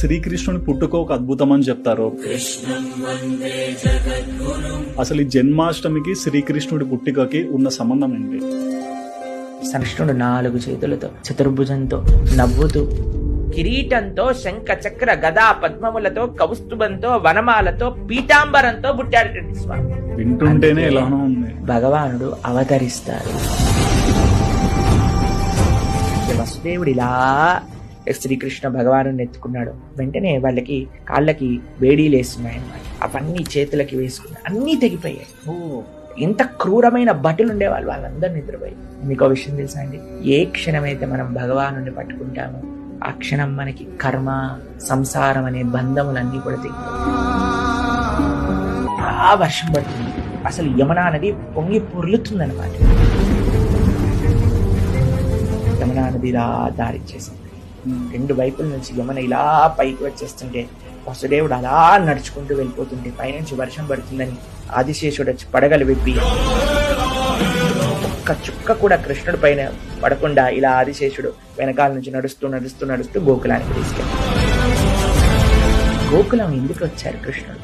శ్రీకృష్ణుని పుట్టుక ఒక అద్భుతం అని చెప్తారు. అసలు ఈ జన్మాష్టమికి శ్రీకృష్ణుడి పుట్టుకకి ఉన్న సంబంధం ఏంటి? కృష్ణుడు 4 చేతులతో, చతుర్భుజంతో, నవ్వుతూ, కిరీటంతో, శంఖ చక్ర గదా పద్మములతో, కౌస్తుభంతో, వనమాలతో, పీతాంబరంతో పుట్టాడు స్వామి. వింటుంటేనే ఎలానో ఉంది. భగవానుడు అవతరిస్తారు. వసుదేవుడు ఇలా శ్రీకృష్ణ భగవాను ఎత్తుకున్నాడు. వెంటనే వాళ్ళకి కాళ్ళకి వేడీలు వేస్తున్నాయి అన్నమాట. అవన్నీ చేతులకి వేసుకున్నాయి, అన్నీ తెగిపోయాయి. ఎంత క్రూరమైన భటులు ఉండేవాళ్ళు, వాళ్ళందరూ నిద్రపోయి. మీకు ఒక విషయం తెలుసా అండి? ఏ క్షణమైతే మనం భగవాను పట్టుకుంటామో ఆ క్షణం మనకి కర్మ, సంసారం అనే బంధములన్నీ కూడా తెగిపోయి వర్షం పడుతుంది. అసలు యమునా నది పొంగి పొర్లుతుందన్నమాట. యమునా నది ఇలా దారిచ్చేసింది. 2 వైపుల నుంచి యమున ఇలా పైకి వచ్చేస్తుంటే వసుదేవుడు అలా నడుచుకుంటూ వెళ్ళిపోతుంటే పైనుంచి వర్షం పడుతుందని ఆదిశేషుడు వచ్చి పడగలు విప్పి ఒక్క చుక్క కూడా కృష్ణుడి పైన పడకుండా ఇలా ఆదిశేషుడు వెనకాల నుంచి నడుస్తూ నడుస్తూ నడుస్తూ గోకులానికి తీసుకెళ్ళాడు. గోకులం ఎందుకు వచ్చారు కృష్ణుడు?